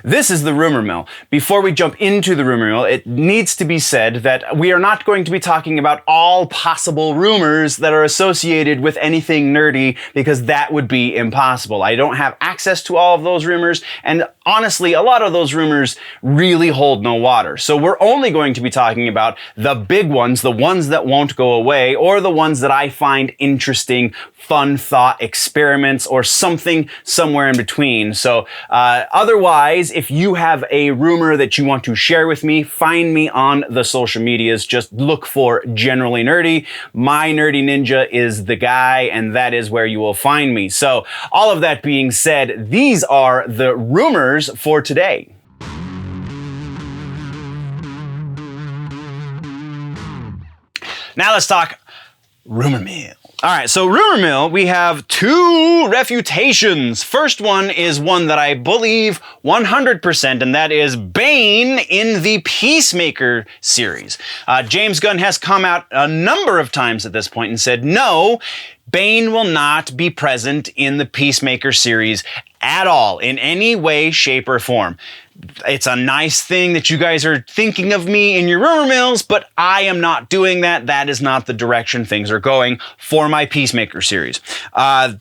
This is the rumor mill. Before we jump into the rumor mill, it needs to be said that we are not going to be talking about all possible rumors that are associated with anything nerdy, because that would be impossible. I don't have access to all of those rumors, and honestly, a lot of those rumors really hold no water. So we're only going to be talking about the big ones, the ones that won't go away, or the ones that I find interesting, fun thought experiments, or something somewhere in between. So otherwise, if you have a rumor that you want to share with me, find me on the social medias. Just look for Generally Nerdy. My Nerdy Ninja is the guy, and that is where you will find me. So all of that being said, these are the rumors for today. Now let's talk rumor mill. All right, so rumor mill, we have two refutations. First one is one that I believe 100%, and that is Bane in the Peacemaker series. James Gunn has come out a number of times at this point and said, no, Bane will not be present in the Peacemaker series at all, in any way, shape, or form. It's a nice thing that you guys are thinking of me in your rumor mills, but I am not doing that. That is not the direction things are going for my Peacemaker series. And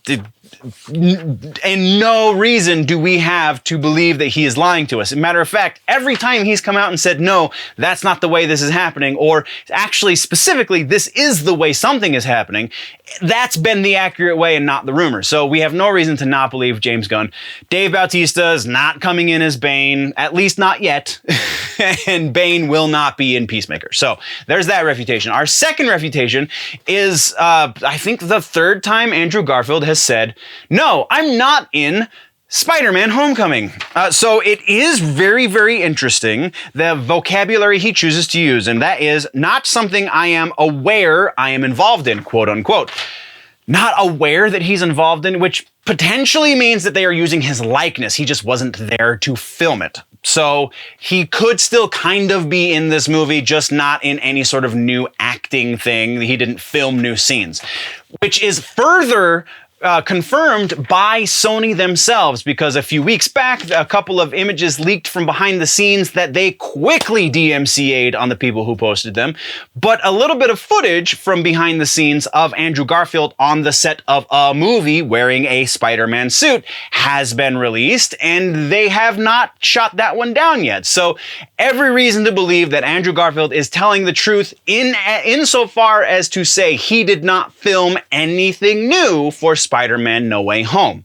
no reason do we have to believe that he is lying to us. As a matter of fact, every time he's come out and said, no, that's not the way this is happening, or actually specifically, this is the way something is happening, that's been the accurate way and not the rumor. So we have no reason to not believe James Gunn. Dave Bautista is not coming in as Bane, at least not yet, and Bane will not be in Peacemaker. So there's that refutation. Our second refutation is, I think the third time Andrew Garfield has said, no, I'm not in Spider-Man Homecoming. So it is very, very interesting, the vocabulary he chooses to use, and that is not something I am aware I am involved in, quote unquote. Not aware that he's involved in, which potentially means that they are using his likeness. He just wasn't there to film it. So he could still kind of be in this movie, just not in any sort of new acting thing. He didn't film new scenes, which is further confirmed by Sony themselves, because a few weeks back, a couple of images leaked from behind the scenes that they quickly DMCA'd on the people who posted them. But a little bit of footage from behind the scenes of Andrew Garfield on the set of a movie wearing a Spider-Man suit has been released, and they have not shot that one down yet. So every reason to believe that Andrew Garfield is telling the truth insofar as to say he did not film anything new for Spider-Man No Way Home.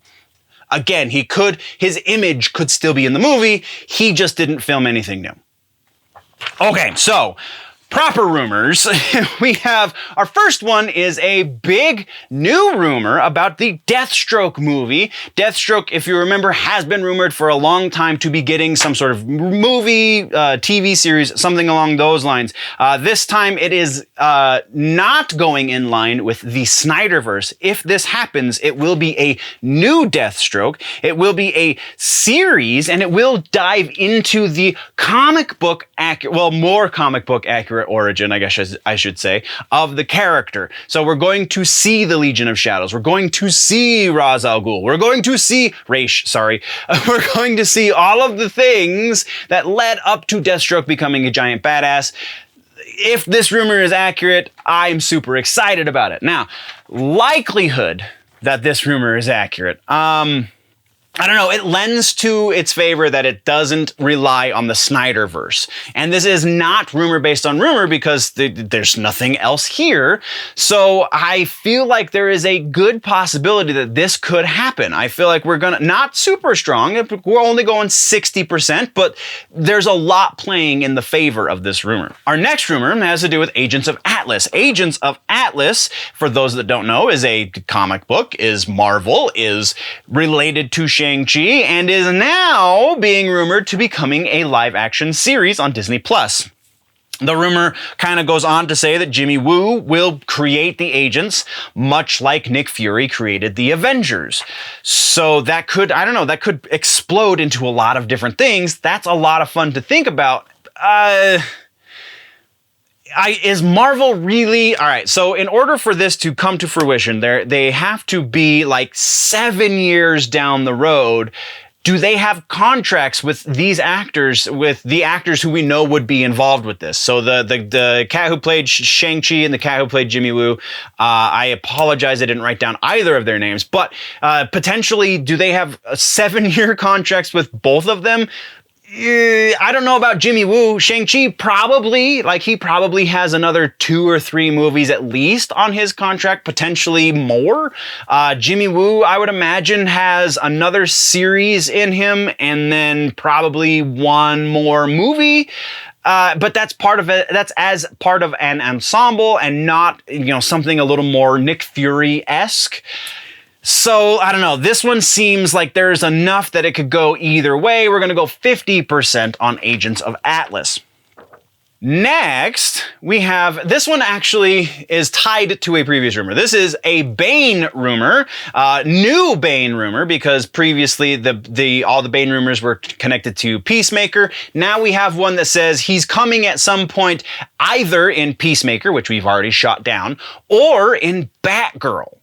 Again, his image could still be in the movie, he just didn't film anything new. Okay, so proper rumors. We have, our first one is a big new rumor about the Deathstroke movie. Deathstroke, if you remember, has been rumored for a long time to be getting some sort of movie, TV series, something along those lines. This time it is not going in line with the Snyderverse. If this happens, it will be a new Deathstroke. It will be a series, and it will dive into the comic book more comic book accurate origin, I guess I should say, of the character. So we're going to see the Legion of Shadows. We're going to see Ra's al Ghul. We're going to see We're going to see all of the things that led up to Deathstroke becoming a giant badass. If this rumor is accurate, I'm super excited about it. Now, likelihood that this rumor is accurate. I don't know, it lends to its favor that it doesn't rely on the Snyderverse. And this is not rumor based on rumor, because there's nothing else here. So I feel like there is a good possibility that this could happen. I feel like we're not super strong, we're only going 60%, but there's a lot playing in the favor of this rumor. Our next rumor has to do with Agents of Atlas. Agents of Atlas, for those that don't know, is a comic book, is Marvel, is related to Shang-Chi, and is now being rumored to becoming a live-action series on Disney+. The rumor kind of goes on to say that Jimmy Woo will create the agents, much like Nick Fury created the Avengers. So that could, that could explode into a lot of different things. That's a lot of fun to think about. Is Marvel really... All right, so in order for this to come to fruition, they have to be like 7 years down the road. do they have contracts with these actors, with the actors who we know would be involved with this? So the cat who played Shang-Chi and the cat who played Jimmy Woo, I apologize I didn't write down either of their names, but potentially do they have 7-year contracts with both of them? I don't know about Jimmy Woo. Shang-Chi probably, like he probably has another 2 or 3 movies at least on his contract, potentially more. Jimmy Woo, I would imagine, has another series in him and then probably 1 more movie. But that's part of it. That's as part of an ensemble and not, something a little more Nick Fury-esque. So, I don't know. This one seems like there's enough that it could go either way. We're going to go 50% on Agents of Atlas. Next, we have, this one actually is tied to a previous rumor. This is a Bane rumor, new Bane rumor, because previously all the Bane rumors were connected to Peacemaker. Now we have one that says he's coming at some point either in Peacemaker, which we've already shot down, or in Batgirl.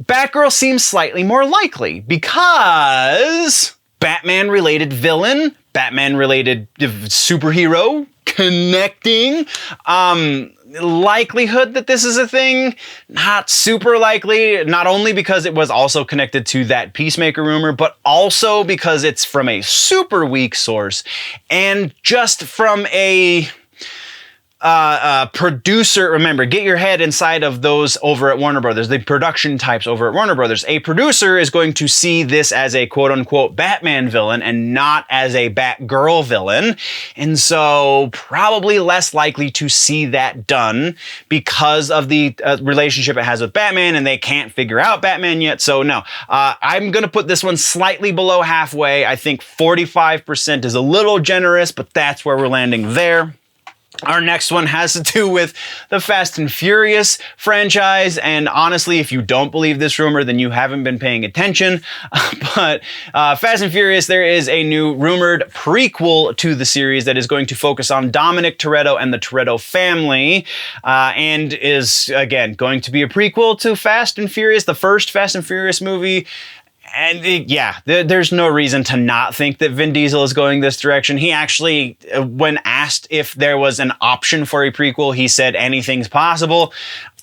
Batgirl seems slightly more likely because Batman-related villain, Batman-related superhero connecting. Likelihood that this is a thing, not super likely, not only because it was also connected to that Peacemaker rumor, but also because it's from a super weak source and just from a producer. Remember, get your head inside of those over at Warner Brothers, the production types over at Warner Brothers. A producer is going to see this as a quote-unquote Batman villain and not as a Batgirl villain, and so probably less likely to see that done because of the relationship it has with Batman, and they can't figure out Batman yet. So no, I'm gonna put this one slightly below halfway. I think 45% is a little generous, but that's where we're landing there. Our next one has to do with the Fast and Furious franchise, and honestly, if you don't believe this rumor, then you haven't been paying attention. But Fast and Furious, there is a new rumored prequel to the series that is going to focus on Dominic Toretto and the Toretto family, and is, again, going to be a prequel to Fast and Furious, the first Fast and Furious movie. And there's no reason to not think that Vin Diesel is going this direction. He actually, when asked if there was an option for a prequel, he said anything's possible.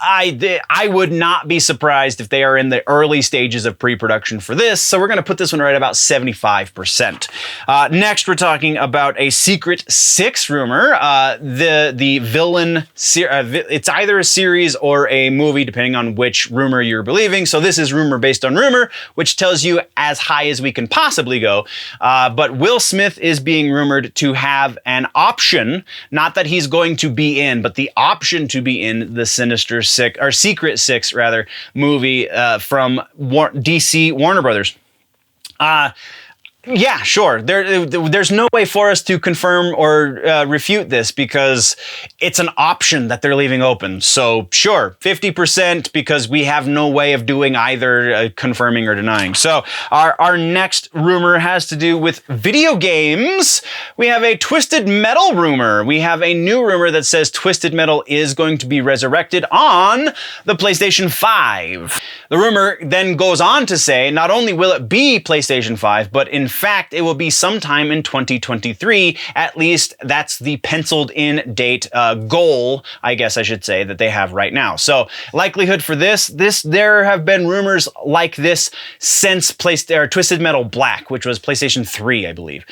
I would not be surprised if they are in the early stages of pre-production for this. So we're going to put this one right about 75%. Next, we're talking about a Secret Six rumor. The villain, it's either a series or a movie, depending on which rumor you're believing. So this is rumor based on rumor, which tells you as high as we can possibly go. But Will Smith is being rumored to have an option, not that he's going to be in, but the option to be in the Secret Six movie from DC Warner Brothers. Yeah, sure. There's no way for us to confirm or refute this because it's an option that they're leaving open. So sure, 50% because we have no way of doing either confirming or denying. So our next rumor has to do with video games. We have a Twisted Metal rumor. We have a new rumor that says Twisted Metal is going to be resurrected on the PlayStation 5. The rumor then goes on to say not only will it be PlayStation 5, but in fact, it will be sometime in 2023. At least that's the penciled in date goal, I guess I should say, that they have right now. So likelihood for this, there have been rumors like this since Twisted Metal Black, which was PlayStation 3, I believe.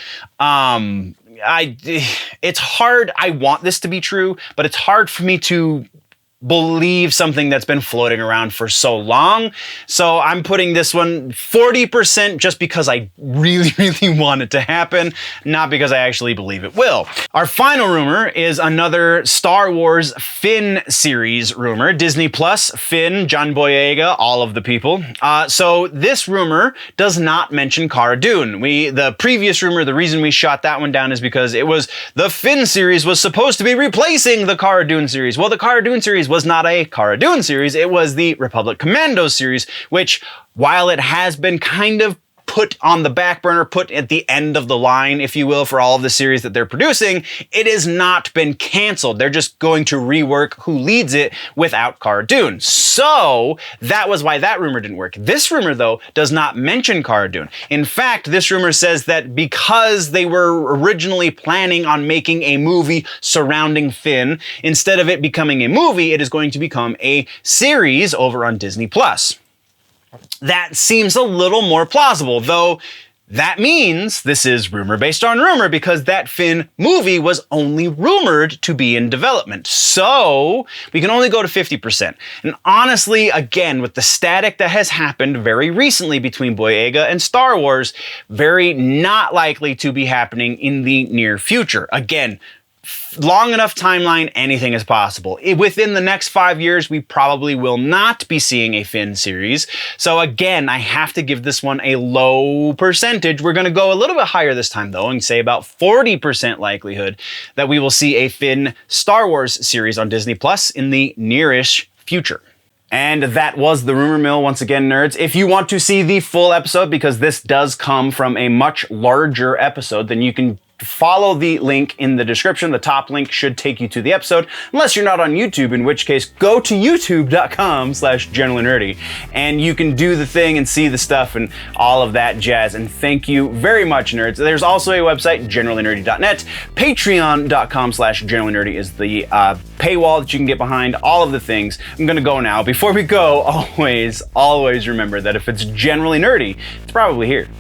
It's hard. I want this to be true, but it's hard for me to believe something that's been floating around for so long. So I'm putting this one 40% just because I really, really want it to happen, not because I actually believe it will. Our final rumor is another Star Wars Finn series rumor. Disney Plus, Finn, John Boyega, all of the people. So this rumor does not mention Cara Dune. The previous rumor, the reason we shot that one down is because it was the Finn series was supposed to be replacing the Cara Dune series. Well, the Cara Dune series was not a Cara Dune series, it was the Republic Commando series, which, while it has been kind of put on the back burner, put at the end of the line, if you will, for all of the series that they're producing. It has not been canceled. They're just going to rework who leads it without Cara Dune. So that was why that rumor didn't work. This rumor, though, does not mention Cara Dune. In fact, this rumor says that because they were originally planning on making a movie surrounding Finn, instead of it becoming a movie, it is going to become a series over on Disney+. That seems a little more plausible, though that means this is rumor based on rumor because that Finn movie was only rumored to be in development. So we can only go to 50%. And honestly, again, with the static that has happened very recently between Boyega and Star Wars, very not likely to be happening in the near future. Again, long enough timeline, anything is possible. Within the next 5 years, we probably will not be seeing a Finn series. So again, I have to give this one a low percentage. We're going to go a little bit higher this time, though, and say about 40% likelihood that we will see a Finn Star Wars series on Disney Plus in the nearish future. And that was the rumor mill once again, nerds. If you want to see the full episode, because this does come from a much larger episode, then you can follow the link in the description. The top link should take you to the episode, unless you're not on YouTube, in which case go to youtube.com/generallynerdy and you can do the thing and see the stuff and all of that jazz. And thank you very much, nerds. There's also a website, generallynerdy.net. Patreon.com/generallynerdy is the paywall that you can get behind all of the things. I'm gonna go now. Before we go, always remember that if it's generally nerdy, it's probably here.